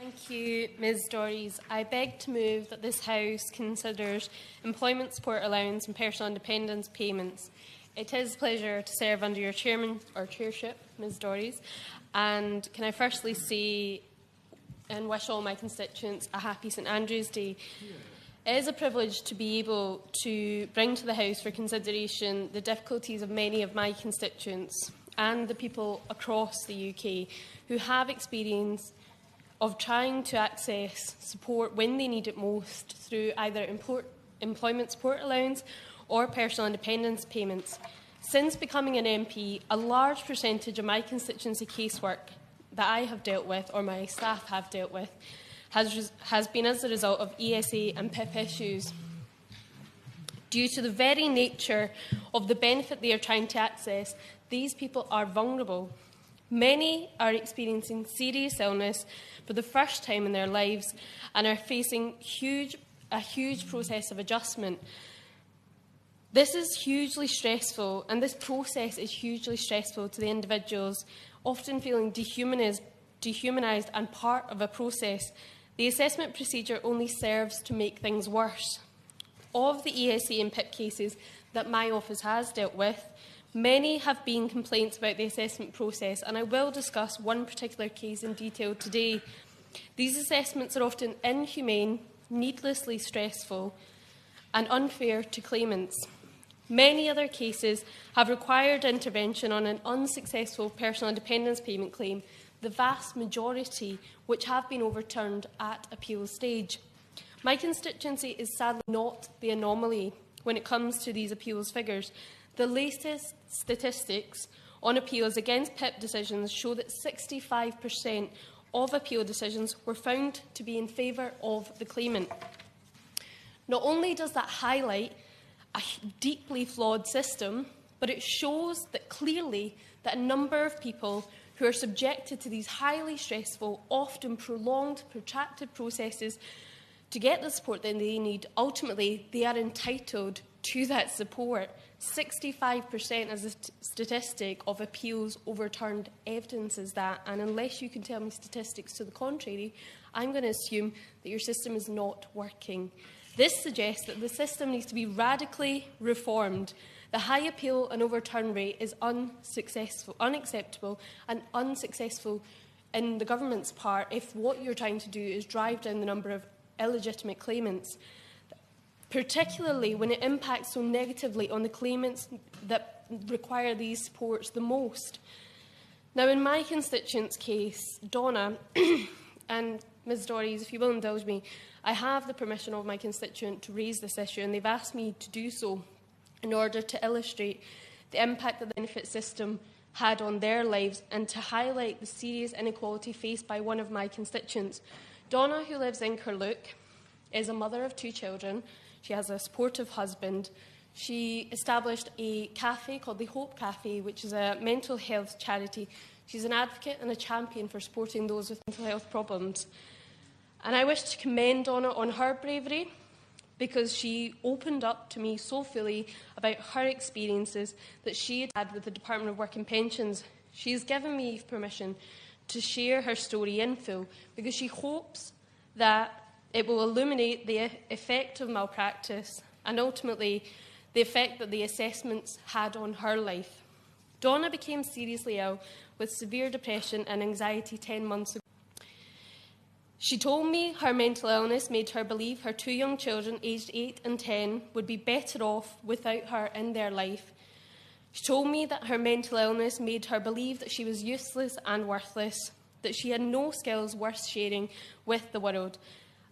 Thank you, Ms Dorries. I beg to move that this House considers employment support allowance and personal independence payments. It is a pleasure to serve under your chairship, Ms Dorries, and can I firstly say and wish all my constituents a happy St Andrew's Day. It is a privilege to be able to bring to the House for consideration the difficulties of many of my constituents and the people across the UK who have experience of trying to access support when they need it most through either employment support allowance or personal independence payments. Since becoming an MP, a large percentage of my constituency casework that I have dealt with, or my staff have dealt with, has been as a result of ESA and PIP issues. Due to the very nature of the benefit they are trying to access, these people are vulnerable. Many are experiencing serious illness for the first time in their lives and are facing a huge process of adjustment. This is hugely stressful, and this process is hugely stressful to the individuals, often feeling dehumanised and part of a process. The assessment procedure only serves to make things worse. Of the ESA and PIP cases that my office has dealt with, many have been complaints about the assessment process, and I will discuss one particular case in detail today. These assessments are often inhumane, needlessly stressful, and unfair to claimants. Many other cases have required intervention on an unsuccessful personal independence payment claim, the vast majority which have been overturned at appeal stage. My constituency is sadly not the anomaly when it comes to these appeals figures. The latest statistics on appeals against PIP decisions show that 65% of appeal decisions were found to be in favour of the claimant. Not only does that highlight a deeply flawed system, but it shows that clearly that a number of people who are subjected to these highly stressful, often prolonged, protracted processes to get the support that they need, ultimately they are entitled to that support. 65% as a statistic of appeals overturned evidences that, and unless you can tell me statistics to the contrary, I'm going to assume that your system is not working. This suggests that the system needs to be radically reformed. The high appeal and overturn rate is unacceptable and unsuccessful in the government's part if what you're trying to do is drive down the number of illegitimate claimants, particularly when it impacts so negatively on the claimants that require these supports the most. Now, in my constituent's case, Donna, and Ms Dorries, if you will indulge me, I have the permission of my constituent to raise this issue, and they've asked me to do so in order to illustrate the impact that the benefit system had on their lives and to highlight the serious inequality faced by one of my constituents. Donna, who lives in Carluke, is a mother of 2 children. She has a supportive husband. She established a cafe called the Hope Cafe, which is a mental health charity. She's an advocate and a champion for supporting those with mental health problems. And I wish to commend Donna on her bravery, because she opened up to me so fully about her experiences that she had with the Department of Work and Pensions. She has given me permission to share her story in full, because she hopes that it will illuminate the effect of malpractice and ultimately the effect that the assessments had on her life. Donna became seriously ill with severe depression and anxiety 10 months ago. She told me her mental illness made her believe her 2 young children, aged 8 and 10, would be better off without her in their life. She told me that her mental illness made her believe that she was useless and worthless, that she had no skills worth sharing with the world,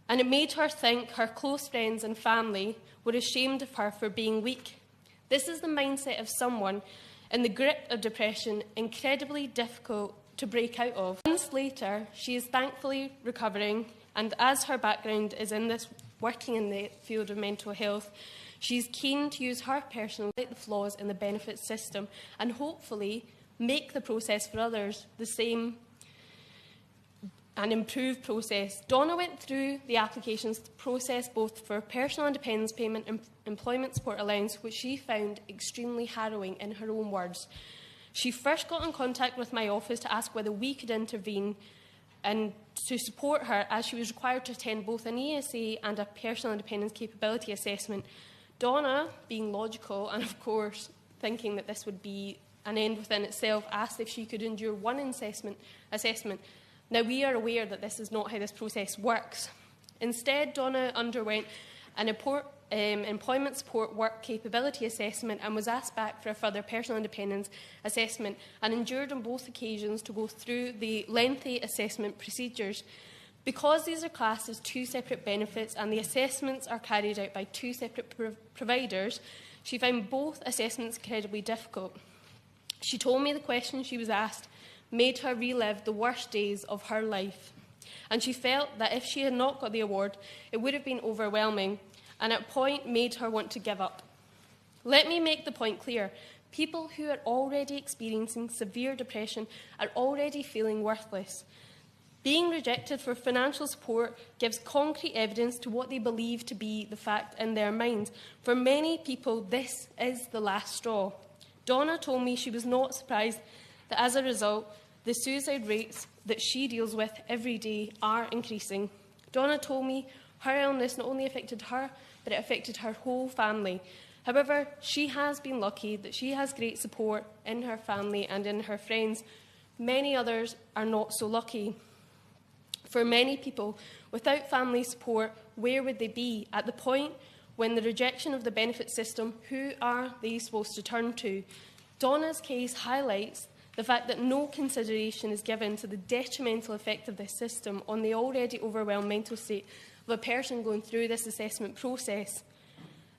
and it made her think her close friends and family were ashamed of her for being weak. This is the mindset of someone in the grip of depression, incredibly difficult to break out of. Months later, she is thankfully recovering, and as her background is in this working in the field of mental health, she's keen to use her personal the flaws in the benefits system and hopefully make the process for others the same and improved process. Donna went through the applications process both for personal independence payment and employment support allowance, which she found extremely harrowing in her own words. She first got in contact with my office to ask whether we could intervene and to support her, as she was required to attend both an ESA and a personal independence capability assessment. Donna, being logical and of course thinking that this would be an end within itself, asked if she could endure one assessment. Now, we are aware that this is not how this process works. Instead, Donna underwent an employment support work capability assessment and was asked back for a further personal independence assessment, and endured on both occasions to go through the lengthy assessment procedures. Because these are classed as two separate benefits and the assessments are carried out by two separate providers, she found both assessments incredibly difficult. She told me the questions she was asked made her relive the worst days of her life, and she felt that if she had not got the award, it would have been overwhelming, and at a point made her want to give up. Let me make the point clear. People who are already experiencing severe depression are already feeling worthless. Being rejected for financial support gives concrete evidence to what they believe to be the fact in their minds. For many people, this is the last straw. Donna told me she was not surprised that as a result, the suicide rates that she deals with every day are increasing. Donna told me her illness not only affected her, but it affected her whole family. However, she has been lucky that she has great support in her family and in her friends. Many others are not so lucky. For many people, without family support, where would they be? At the point when the rejection of the benefit system, who are they supposed to turn to? Donna's case highlights the fact that no consideration is given to the detrimental effect of this system on the already overwhelmed mental state of a person going through this assessment process.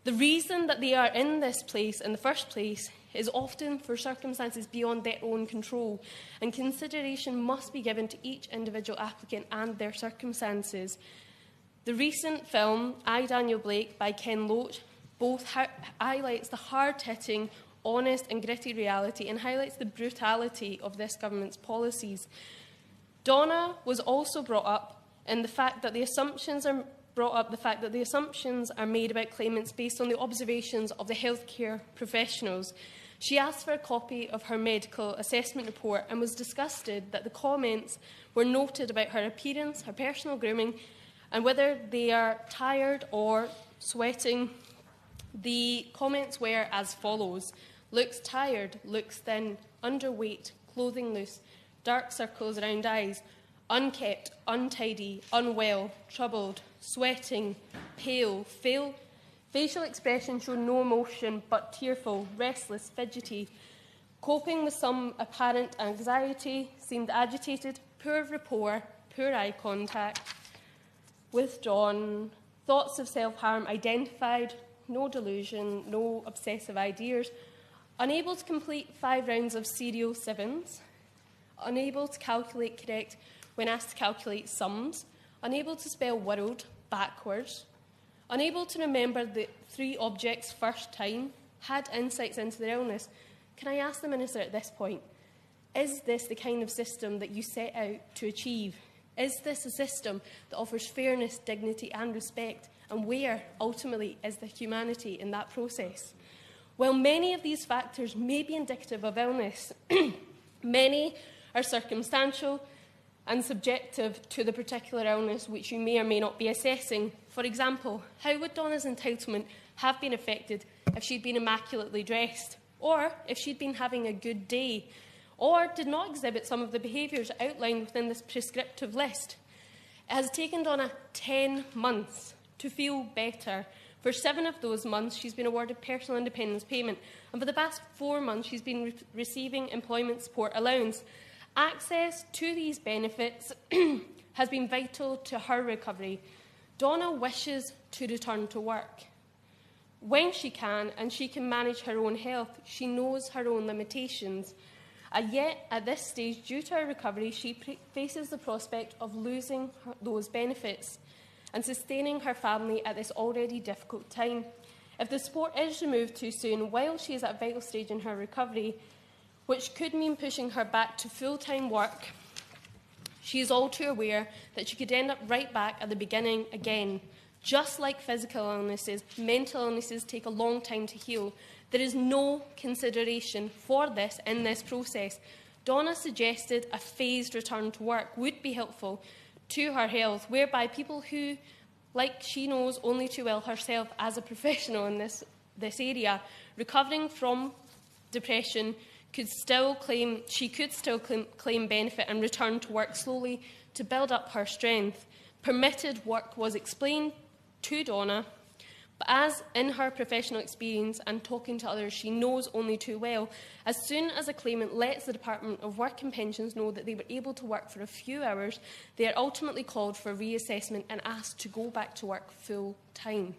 The reason that they are in this place in the first place is often for circumstances beyond their own control, and consideration must be given to each individual applicant and their circumstances. The recent film, I, Daniel Blake, by Ken Loach, both highlights the hard-hitting, honest and gritty reality and highlights the brutality of this government's policies. Donna was also brought up in the fact that the assumptions are made about claimants based on the observations of the healthcare professionals. She asked for a copy of her medical assessment report and was disgusted that the comments were noted about her appearance, her personal grooming, and whether they are tired or sweating. The comments were as follows: looks tired, looks thin, underweight, clothing loose, dark circles around eyes, unkept, untidy, unwell, troubled, sweating, pale, facial expression showed no emotion but tearful, restless, fidgety, coping with some apparent anxiety, seemed agitated, poor rapport, poor eye contact, withdrawn, thoughts of self-harm identified, no delusion, no obsessive ideas, unable to complete 5 rounds of serial sevens, unable to calculate correct when asked to calculate sums, unable to spell world backwards, unable to remember the 3 objects first time, had insights into their illness. Can I ask the Minister at this point, is this the kind of system that you set out to achieve? Is this a system that offers fairness, dignity and respect? And where, ultimately, is the humanity in that process? While many of these factors may be indicative of illness, many are circumstantial and subjective to the particular illness which you may or may not be assessing. For example, how would Donna's entitlement have been affected if she'd been immaculately dressed, or if she'd been having a good day, or did not exhibit some of the behaviours outlined within this prescriptive list? It has taken Donna 10 months to feel better. For 7 of those months, she's been awarded personal independence payment, and for the past 4 months, she's been receiving employment support allowance. Access to these benefits has been vital to her recovery. Donna wishes to return to work when she can, and she can manage her own health. She knows her own limitations. And yet, at this stage, due to her recovery, she faces the prospect of losing those benefits and sustaining her family at this already difficult time. If the support is removed too soon, while she is at a vital stage in her recovery, which could mean pushing her back to full-time work, she is all too aware that she could end up right back at the beginning again. Just like physical illnesses, mental illnesses take a long time to heal. There is no consideration for this in this process. Donna suggested a phased return to work would be helpful to her health, whereby people who, like she knows only too well herself as a professional in this area, recovering from depression, could still claim benefit and return to work slowly to build up her strength. Permitted work was explained to Donna, but as in her professional experience and talking to others she knows only too well, as soon as a claimant lets the Department of Work and Pensions know that they were able to work for a few hours, they are ultimately called for reassessment and asked to go back to work full time.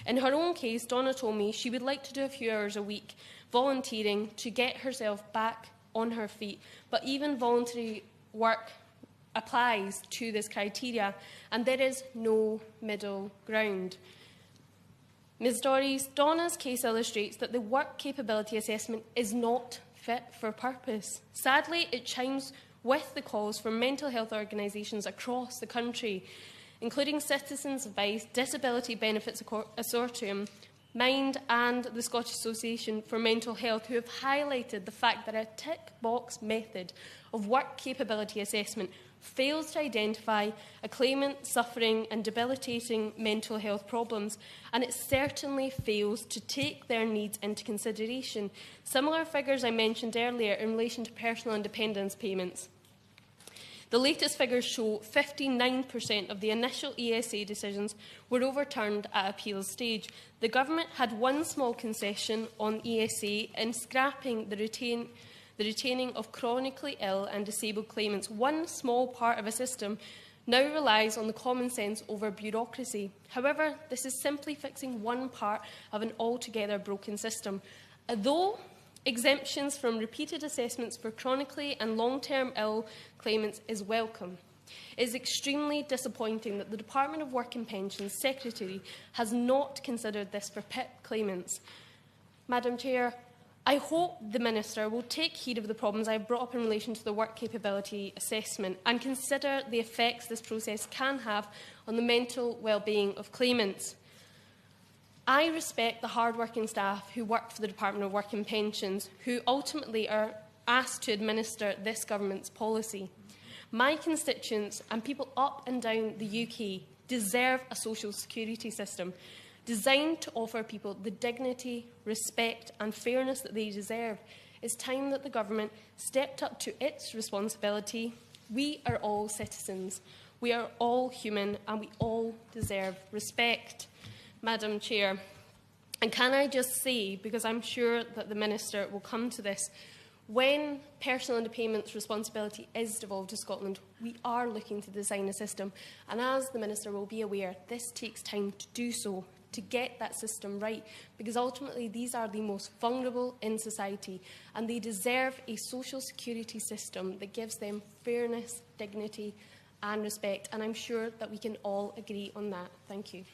In her own case, Donna told me she would like to do a few hours a week volunteering to get herself back on her feet, but even voluntary work applies to this criteria, and there is no middle ground. Ms Dorries, Donna's case illustrates that the work capability assessment is not fit for purpose. Sadly, it chimes with the calls for mental health organisations across the country, including Citizens Advice, Disability Benefits Consortium, Mind and the Scottish Association for Mental Health, who have highlighted the fact that a tick-box method of work capability assessment fails to identify a claimant suffering and debilitating mental health problems, and it certainly fails to take their needs into consideration. Similar figures I mentioned earlier in relation to personal independence payments. The latest figures show 59% of the initial ESA decisions were overturned at appeals stage. The Government had one small concession on ESA in scrapping the retaining of chronically ill and disabled claimants. One small part of a system now relies on the common sense over bureaucracy. However, this is simply fixing one part of an altogether broken system. Although exemptions from repeated assessments for chronically and long-term ill claimants is welcome, it is extremely disappointing that the Department of Work and Pensions Secretary has not considered this for PIP claimants. Madam Chair, I hope the Minister will take heed of the problems I have brought up in relation to the work capability assessment and consider the effects this process can have on the mental well-being of claimants. I respect the hard-working staff who work for the Department of Work and Pensions, who ultimately are asked to administer this government's policy. My constituents and people up and down the UK deserve a social security system designed to offer people the dignity, respect and fairness that they deserve. It's time that the Government stepped up to its responsibility. We are all citizens, we are all human, and we all deserve respect. Madam Chair, and can I just say, because I'm sure that the Minister will come to this, when personal underpayments responsibility is devolved to Scotland, we are looking to design a system, and as the Minister will be aware, this takes time to do so, to get that system right, because ultimately these are the most vulnerable in society and they deserve a social security system that gives them fairness, dignity and respect, and I'm sure that we can all agree on that. Thank you.